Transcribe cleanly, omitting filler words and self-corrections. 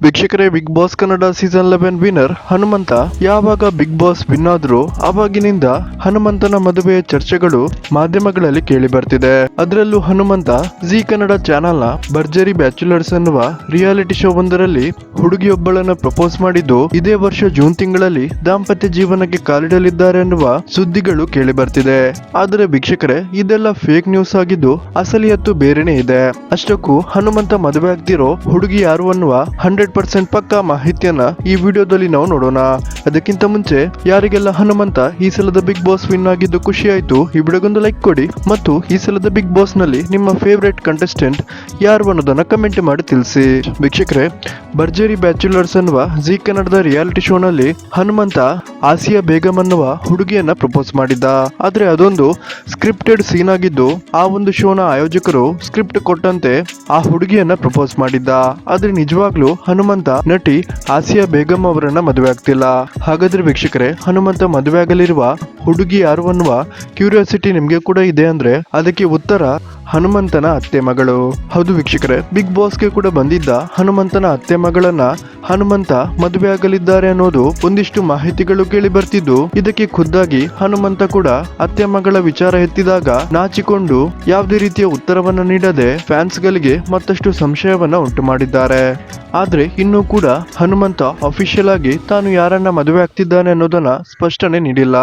ವೀಕ್ಷಕರೇ, Big Boss Kannada season 11 winner Hanumantha ಯಾವಾಗ Big boss win ಆದ್ರೂ ಆವಾಗಿನಿಂದ ಹನುಮಂತನ ಮದುವೆಯ ಚರ್ಚೆಗಳು ಮಾಧ್ಯಮಗಳಲ್ಲಿ ಕೇಳಿ ಬರ್ತಿದೆ. ಅದರಲ್ಲೂ ಹನುಮಂತ ಜಿ ಕನ್ನಡ ಚಾನೆಲ್ ನ ಭರ್ಜರಿ ಬ್ಯಾಚುಲರ್ಸ್ ಎನ್ನುವ ರಿಯಾಲಿಟಿ ಶೋ ಒಂದರಲ್ಲಿ ಹುಡುಗಿಯೊಬ್ಬಳನ್ನ ಪ್ರಪೋಸ್ ಮಾಡಿದ್ದು ಇದೇ ವರ್ಷ ಜೂನ್ ತಿಂಗಳಲ್ಲಿ ದಾಂಪತ್ಯ ಜೀವನಕ್ಕೆ ಕಾಲಿಡಲಿದ್ದಾರೆ ಎನ್ನುವ ಸುದ್ದಿಗಳು ಕೇಳಿ ಬರ್ತಿದೆ. ಆದರೆ ವೀಕ್ಷಕರೇ, ಇದೆಲ್ಲ ಫೇಕ್ ನ್ಯೂಸ್ ಆಗಿದ್ದು ಅಸಲಿಯತ್ತು ಬೇರೆನೇ ಇದೆ. ಅಷ್ಟಕ್ಕೂ ಹನುಮಂತ ಮದುವೆ ಆಗ್ತಿರೋ ಹುಡುಗಿ ಯಾರು ಅನ್ನುವ 100% ಪಕ್ಕಾ ಮಾಹಿತಿಯನ್ನ ಈ ವಿಡಿಯೋದಲ್ಲಿ ನಾವು ನೋಡೋಣ. ಅದಕ್ಕಿಂತ ಮುಂಚೆ ಯಾರಿಗೆಲ್ಲ ಹನುಮಂತ ಈ ಸಲದ ಬಿಗ್ ಬಾಸ್ ವಿನ್ ಆಗಿದ್ದು ಖುಷಿ ಆಯ್ತು, ಈ ವಿಡಿಯೋಗೊಂದು ಲೈಕ್ ಕೊಡಿ ಮತ್ತು ಈ ಸಲದ ಬಿಗ್ ಬಾಸ್ ನಲ್ಲಿ ನಿಮ್ಮ ಫೇವರೇಟ್ ಕಂಟೆಸ್ಟೆಂಟ್ ಯಾರು ಅನ್ನೋದನ್ನ ಕಮೆಂಟ್ ಮಾಡಿ ತಿಳಿಸಿ. ವೀಕ್ಷಕರೇ, ಭರ್ಜರಿ ಬ್ಯಾಚುಲರ್ಸ್ ಅನ್ನುವ ಜಿ ಕನ್ನಡದ ರಿಯಾಲಿಟಿ ಶೋ ನಲ್ಲಿ ಹನುಮಂತ ಆಸಿಯಾ ಬೇಗಂ ಅನ್ನುವ ಹುಡುಗಿಯನ್ನ ಪ್ರಪೋಸ್ ಮಾಡಿದ್ದ. ಆದ್ರೆ ಅದೊಂದು ಸ್ಕ್ರಿಪ್ಟೆಡ್ ಸೀನ್ ಆಗಿದ್ದು ಆ ಒಂದು ಶೋನ ಆಯೋಜಕರು ಸ್ಕ್ರಿಪ್ಟ್ ಕೊಟ್ಟಂತೆ ಆ ಹುಡುಗಿಯನ್ನ ಪ್ರಪೋಸ್ ಮಾಡಿದ್ದ. ಆದ್ರೆ ನಿಜವಾಗ್ಲೂ ಹನುಮಂತ ನಟಿ ಆಸಿಯಾ ಬೇಗಂ ಅವರನ್ನ ಮದುವೆ ಆಗ್ತಿಲ್ಲ. ಹಾಗಾದ್ರೆ ವೀಕ್ಷಕರೇ, ಹನುಮಂತ ಮದುವೆ ಆಗಲಿರುವ ಹುಡುಗಿ ಯಾರು ಅನ್ನುವ ಕ್ಯೂರಿಯಾಸಿಟಿ ನಿಮ್ಗೆ ಕೂಡ ಇದೆ ಅಂದ್ರೆ ಅದಕ್ಕೆ ಉತ್ತರ ಹನುಮಂತನ ಅತ್ತೆ ಮಗಳು. ಹೌದು ವೀಕ್ಷಕರೇ, ಬಿಗ್ ಬಾಸ್ಗೆ ಕೂಡ ಬಂದಿದ್ದ ಹನುಮಂತನ ಅತ್ತೆ ಮಗಳನ್ನ ಹನುಮಂತ ಮದುವೆ ಆಗಲಿದ್ದಾರೆ ಅನ್ನೋದು ಒಂದಿಷ್ಟು ಮಾಹಿತಿಗಳು ಕೇಳಿ ಬರ್ತಿದ್ದು, ಇದಕ್ಕೆ ಖುದ್ದಾಗಿ ಹನುಮಂತ ಕೂಡ ಅತ್ತೆ ಮಗಳ ವಿಚಾರ ಎತ್ತಿದಾಗ ನಾಚಿಕೊಂಡು ಯಾವುದೇ ರೀತಿಯ ಉತ್ತರವನ್ನ ನೀಡದೆ ಫ್ಯಾನ್ಸ್ ಗಳಿಗೆ ಮತ್ತಷ್ಟು ಸಂಶಯವನ್ನ ಉಂಟು ಮಾಡಿದ್ದಾರೆ. ಆದ್ರೆ ಇನ್ನೂ ಕೂಡ ಹನುಮಂತ ಅಫಿಷಿಯಲ್ ಆಗಿ ತಾನು ಯಾರನ್ನ ಮದುವೆ ಆಗ್ತಿದ್ದಾನೆ ಅನ್ನೋದನ್ನ ಸ್ಪಷ್ಟನೆ ನೀಡಿಲ್ಲ.